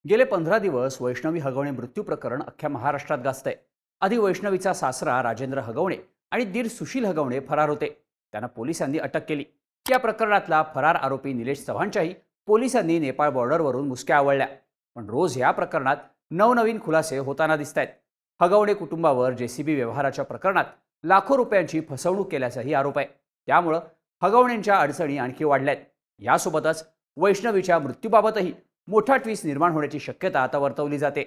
गेले 15 दिवस वैष्णवी हगवणे मृत्यू प्रकरण अख्ख्या महाराष्ट्रात गाजतंय। आधी वैष्णवीचा सासरा राजेंद्र हगवणे आणि दीर सुशील हगवणे फरार होते। त्यांना पोलिसांनी अटक केली। या प्रकरणातला फरार आरोपी निलेश चव्हाणच्याही पोलिसांनी नेपाळ बॉर्डरवरून मुसक्या आवळल्या। पण रोज या प्रकरणात नवनवीन खुलासे होताना दिसतायत। हगवणे कुटुंबावर जेसीबी व्यवहाराच्या प्रकरणात लाखो रुपयांची फसवणूक केल्याचाही आरोप आहे। त्यामुळे हगवणेंच्या अडचणी आणखी वाढल्यात। यासोबतच वैष्णवीच्या मृत्यूबाबतही मोठा ट्विस्ट निर्माण होण्याची शक्यता आता वर्तवली जाते।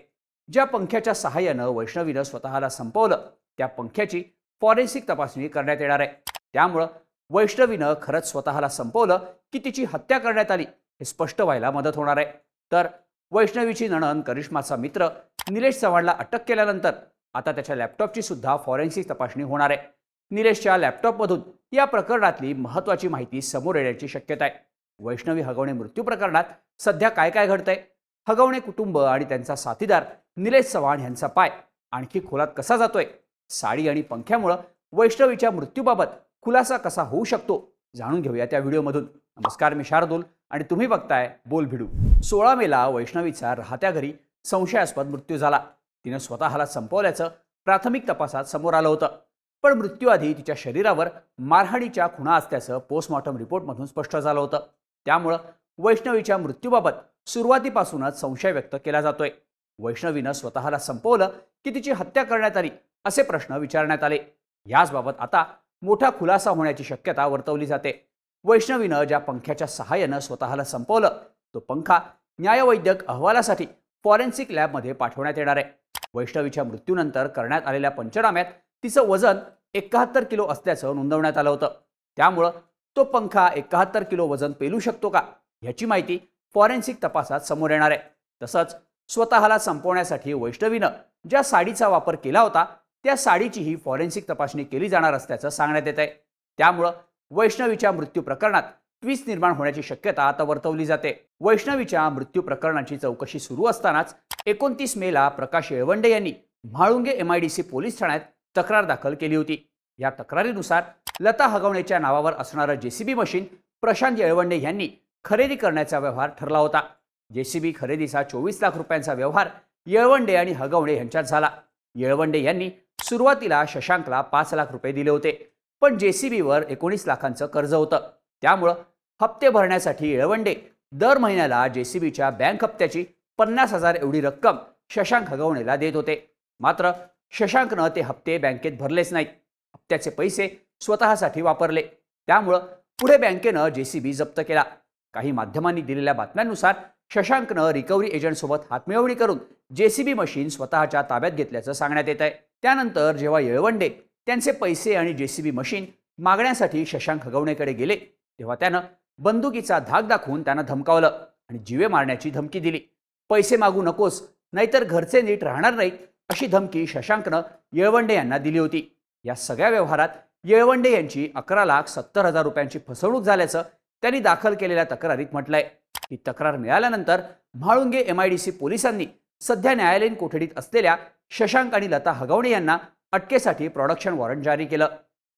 ज्या पंख्याच्या सहाय्यानं वैष्णवीनं स्वतःला संपवलं त्या पंख्याची फॉरेन्सिक तपासणी करण्यात येणार आहे। त्यामुळे वैष्णवीनं खरंच स्वतःला संपवलं की तिची हत्या करण्यात आली हे स्पष्ट व्हायला मदत होणार आहे। तर वैष्णवीची नणंद करिश्माचा मित्र निलेश चव्हाणला अटक केल्यानंतर आता त्याच्या लॅपटॉपची सुद्धा फॉरेन्सिक तपासणी होणार आहे। निलेशच्या लॅपटॉपमधून या प्रकरणातली महत्त्वाची माहिती समोर येण्याची शक्यता आहे। वैष्णवी हगवणे मृत्यू प्रकरणात सध्या काय काय घडतंय, हगवणे कुटुंब आणि त्यांचा साथीदार निलेश चव्हाण यांचा पाय आणखी खोलात कसा जातोय, साडी आणि पंख्यामुळे वैष्णवीच्या मृत्यूबाबत खुलासा कसा होऊ शकतो, जाणून घेऊया त्या व्हिडिओमधून। नमस्कार, मी शार्दूल आणि तुम्ही बघताय बोल भिडू। 16 मेला वैष्णवीचा राहत्या घरी संशयास्पद मृत्यू झाला। तिनं स्वतःला संपवल्याचं प्राथमिक तपासात समोर आलं होतं। पण मृत्यूआधी तिच्या शरीरावर मारहाणीच्या खुणा असल्याचं पोस्टमॉर्टम रिपोर्टमधून स्पष्ट झालं होतं। त्यामुळे वैष्णवीच्या मृत्यूबाबत सुरुवातीपासूनच संशय व्यक्त केला जातोय। वैष्णवीनं स्वतःला संपवलं की तिची हत्या करण्यात आली असे प्रश्न विचारण्यात आले। याचबाबत आता मोठा खुलासा होण्याची शक्यता वर्तवली जाते। वैष्णवीनं ज्या पंख्याच्या सहाय्यानं स्वतःला संपवलं तो पंखा न्यायवैद्यक अहवालासाठी फॉरेन्सिक लॅबमध्ये पाठवण्यात येणार आहे। वैष्णवीच्या मृत्यूनंतर करण्यात आलेल्या पंचनाम्यात तिचं वजन 71 किलो असल्याचं नोंदवण्यात आलं होतं। त्यामुळं तो पंखा 71 किलो वजन पेलू शकतो का याची माहिती फॉरेन्सिक तपासात समोर येणार आहे। तसंच स्वतःला संपवण्यासाठी वैष्णवीनं ज्या साडीचा वापर केला होता त्या साडीचीही फॉरेन्सिक तपासणी केली जाणार असल्याचं सांगण्यात येत आहे। त्यामुळं वैष्णवीच्या मृत्यू प्रकरणात ट्विस्ट निर्माण होण्याची शक्यता आता वर्तवली जाते। वैष्णवीच्या मृत्यू प्रकरणाची चौकशी सुरू असतानाच 29 मेला प्रकाश येळवंडे यांनी म्हाळुंगे MIDC पोलीस ठाण्यात तक्रार दाखल केली होती। या तक्रारीनुसार लता हगवणेच्या नावावर असणारं जेसीबी मशीन प्रशांत येळवंडे यांनी खरेदी करण्याचा व्यवहार ठरला होता। जेसीबी खरेदीचा 24 लाख रुपयांचा व्यवहार येळवंडे आणि हगवणे यांच्यात झाला। येळवंडे यांनी सुरुवातीला शशांकला 5 लाख रुपये दिले होते, पण जेसीबीवर 19 लाखांचं कर्ज होतं। त्यामुळे हप्ते भरण्यासाठी येळवंडे दर महिन्याला जेसीबीच्या बँक हप्त्याची 50,000 एवढी रक्कम शशांक हगवणेला देत होते। मात्र शशांकनं ते हप्ते बँकेत भरलेच नाहीत, हप्त्याचे पैसे स्वतःसाठी वापरले। त्यामुळे पुढे बँकेनं जेसीबी जप्त केला। काही माध्यमांनी दिलेल्या बातम्यांनुसार शशांकनं रिकव्हरी एजंटसोबत हातमिळवणी करून जेसीबी मशीन स्वतःच्या ताब्यात घेतल्याचं सांगण्यात येत आहे। त्यानंतर जेव्हा येळवंडे त्यांचे पैसे आणि जेसीबी मशीन मागण्यासाठी शशांक हगवणेकडे गेले तेव्हा त्यानं बंदुकीचा धाक दाखवून त्यांना धमकावलं आणि जीवे मारण्याची धमकी दिली। पैसे मागू नकोस नाहीतर घरचे नीट राहणार नाहीत अशी धमकी शशांकनं येळवंडे यांना दिली होती। या सगळ्या व्यवहारात येळवंडे यांची 11,70,000 रुपयांची फसवणूक झाल्याचं त्यांनी दाखल केलेल्या तक्रारीत म्हटलंय। ही तक्रार मिळाल्यानंतर म्हाळुंगे MIDC पोलिसांनी सध्या न्यायालयीन कोठडीत असलेल्या शशांक आणि लता हगवणे यांना अटकेसाठी प्रोडक्शन वॉरंट जारी केलं।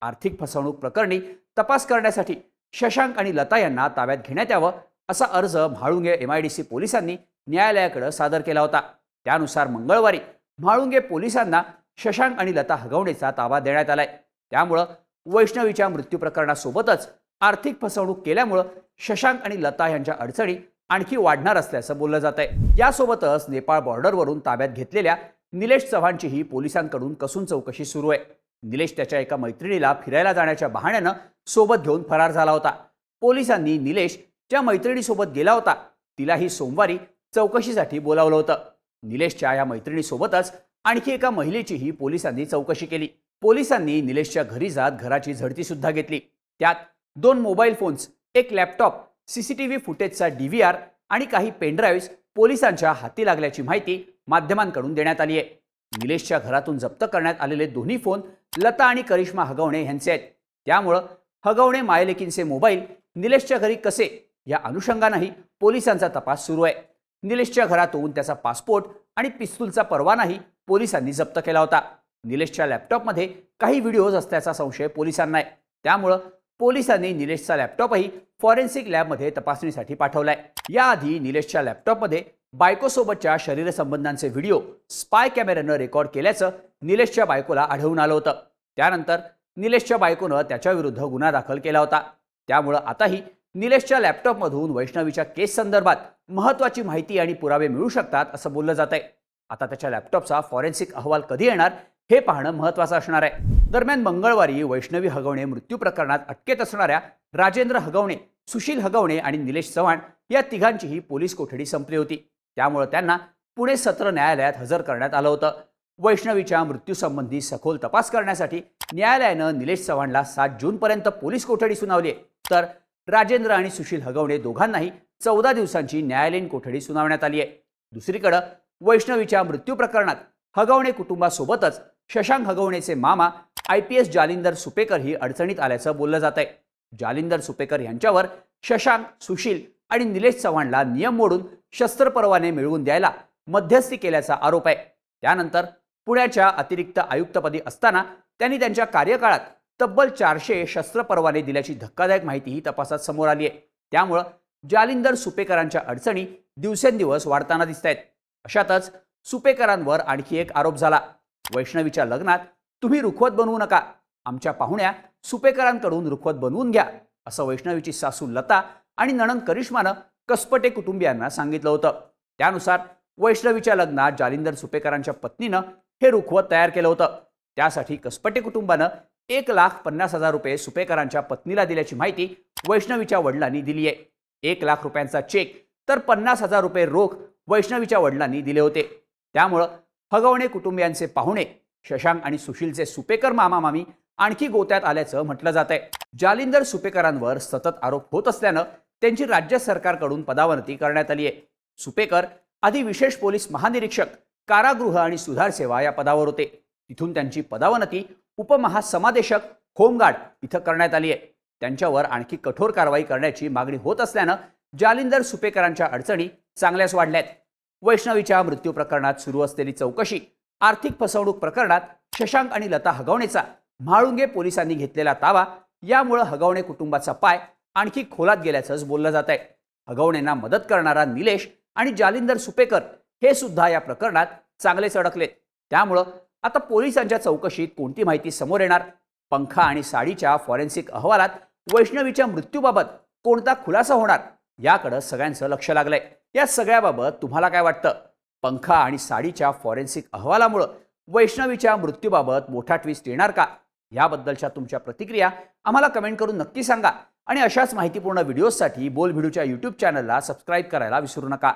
आर्थिक फसवणूक प्रकरणी तपास करण्यासाठी शशांक आणि लता यांना ताब्यात घेण्यात यावं असा अर्ज म्हाळुंगे MIDC पोलिसांनी न्यायालयाकडे सादर केला होता। त्यानुसार मंगळवारी म्हाळुंगे पोलिसांना शशांक आणि लता हगवणेचा ताबा देण्यात आलाय। त्यामुळे वैष्णवीच्या मृत्यू प्रकरणासोबतच आर्थिक फसवणूक केल्यामुळे शशांक आणि लता यांच्या अडचणी आणखी वाढणार असल्याचं बोललं जात आहे। यासोबतच नेपाळ बॉर्डरवरून ताब्यात घेतलेल्या निलेश चव्हाणचीही पोलिसांकडून कसून चौकशी सुरू आहे। निलेश त्याच्या एका मैत्रिणीला फिरायला जाण्याच्या बहाण्यानं सोबत घेऊन फरार झाला होता। पोलिसांनी निलेश ज्या मैत्रिणीसोबत गेला होता तिलाही सोमवारी चौकशीसाठी बोलावलं होतं। निलेशच्या या मैत्रिणीसोबतच आणखी एका महिलेचीही पोलिसांनी चौकशी केली। पोलिसांनी निलेशच्या घरी जात घराची झडती सुद्धा घेतली। त्यात 2 मोबाईल फोन्स, एक लॅपटॉप, CCTV फुटेजचा DVR आणि काही पेनड्राईव्ह्स पोलिसांच्या हाती लागल्याची माहिती माध्यमांकडून देण्यात आली आहे। निलेशच्या घरातून जप्त करण्यात आलेले दोन्ही फोन लता आणि करिश्मा हगवणे यांचे आहेत। त्यामुळं हगवणे मायलेकींचे मोबाईल निलेशच्या घरी कसे या अनुषंगानेही पोलिसांचा तपास सुरू आहे। निलेशच्या घरातून त्याचा पासपोर्ट आणि पिस्तूलचा परवानाही पोलिसांनी जप्त केला होता। निलेशच्या लॅपटॉपमध्ये काही व्हिडिओज असल्याचा संशय पोलिसांना आहे। त्यामुळं पोलिसांनी निलेशचा लॅपटॉपही फॉरेन्सिक लॅबमध्ये तपासणीसाठी पाठवलाय। याआधी निलेशच्या लॅपटॉपमध्ये बायकोसोबतच्या शरीरसंबंधांचे व्हिडिओ स्पाय कॅमेऱ्यानं रेकॉर्ड केल्याचं निलेशच्या बायकोला आढळून आलं होतं. त्यानंतर निलेशच्या बायकोनं त्याच्याविरुद्ध गुन्हा दाखल केला होता. त्यामुळं आताही निलेशच्या लॅपटॉपमधून वैष्णवीच्या केस संदर्भात महत्त्वाची माहिती आणि पुरावे मिळू शकतात असं बोललं जात आहे. आता त्याच्या लॅपटॉपचा फॉरेन्सिक अहवाल कधी येणार हे पाहणं महत्त्वाचं असणार आहे. दरम्यान मंगळवारी वैष्णवी हगवणे मृत्यू प्रकरणात अटकेत असणाऱ्या राजेंद्र हगवणे, सुशील हगवणे आणि निलेश चव्हाण या तिघांचीही पोलीस कोठडी संपली होती. त्यामुळे त्यांना पुणे सत्र न्यायालयात हजर करण्यात आलं होतं. वैष्णवीच्या मृत्यूसंबंधी सखोल तपास करण्यासाठी न्यायालयानं निलेश चव्हाणला 7 जूनपर्यंत पोलीस कोठडी सुनावली आहे, तर राजेंद्र आणि सुशील हगवणे दोघांनाही 14 दिवसांची न्यायालयीन कोठडी सुनावण्यात आली आहे. दुसरीकडे वैष्णवीच्या मृत्यू प्रकरणात हगवणे कुटुंबासोबतच शशांक हगवणेचे मामा IPS जालिंदर सुपेकर ही अडचणीत आल्याचं बोललं जात आहे. जालिंदर सुपेकर यांच्यावर शशांक, सुशील आणि निलेश चव्हाणला नियम मोडून शस्त्र परवाने मिळवून द्यायला मध्यस्थी केल्याचा आरोप आहे. त्यानंतर पुण्याच्या अतिरिक्त आयुक्तपदी असताना त्यांनी त्यांच्या कार्यकाळात तब्बल 400 शस्त्र परवाने दिल्याची धक्कादायक माहितीही तपासात समोर आली आहे. त्यामुळं जालिंदर सुपेकरांच्या अडचणी दिवसेंदिवस वाढताना दिसत आहेत. अशातच सुपेकरांवर आणखी एक आरोप झाला. वैष्णवीच्या लग्नात तुम्ही रुखवत बनवू नका, आमच्या पाहुण्या सुपेकरांकडून रुखवत बनवून घ्या, असं वैष्णवीची सासू लता आणि नणंद करिश्मानं कसपटे कुटुंबियांना सांगितलं होतं. त्यानुसार वैष्णवीच्या लग्नात जालिंदर सुपेकरांच्या पत्नीनं हे रुखवत तयार केलं होतं. त्यासाठी कसपटे कुटुंबानं 1,50,000 रुपये सुपेकरांच्या पत्नीला दिल्याची माहिती वैष्णवीच्या वडिलांनी दिली आहे. 1 लाख रुपयांचा चेक तर 50,000 रुपये रोख वैष्णवीच्या वडिलांनी दिले होते. त्यामुळं हगवणे कुटुंबियांचे पाहुणे शशांक आणि सुशीलचे सुपेकर मामा मामी आणखी गोत्यात आल्याचं म्हटलं जात आहे. जालिंदर सुपेकरांवर सतत आरोप होत असल्यानं त्यांची राज्य सरकारकडून पदावनती करण्यात आली आहे. सुपेकर आधी विशेष पोलीस महानिरीक्षक, कारागृह आणि सुधार सेवा या पदावर होते. तिथून त्यांची पदावनती उपमहासमादेशक होमगार्ड इथं करण्यात आली आहे. त्यांच्यावर आणखी कठोर कारवाई करण्याची मागणी होत असल्यानं जालिंदर सुपेकरांच्या अडचणी चांगल्याच वाढल्यात. वैष्णवीच्या मृत्यू प्रकरणात सुरू असलेली चौकशी, आर्थिक फसवणूक प्रकरणात शशांक आणि लता हगवणेचा म्हाळुंगे पोलिसांनी घेतलेला ताबा यामुळे हगवणे कुटुंबाचा पाय आणखी खोलात गेल्याचंच बोललं जात आहे. हगवणेंना मदत करणारा निलेश आणि जालिंदर सुपेकर हे सुद्धा या प्रकरणात चांगलेच अडकलेत. त्यामुळं आता पोलिसांच्या चौकशीत कोणती माहिती समोर येणार, पंखा आणि साडीच्या फॉरेन्सिक अहवालात वैष्णवीच्या मृत्यूबाबत कोणता खुलासा होणार याकडे सगळ्यांचं लक्ष लागलंय. या सगळ्याबाबत तुम्हाला काय वाटतं? पंखा आणि साडीच्या फॉरेन्सिक अहवालामुळे वैष्णवीच्या मृत्यूबाबत मोठा ट्विस्ट येणार का? याबद्दलच्या तुमच्या प्रतिक्रिया आम्हाला कमेंट करून नक्की सांगा आणि अशाच माहितीपूर्ण व्हिडिओसाठी बोलभिडूच्या YouTube चॅनलला सबस्क्राईब करायला विसरू नका.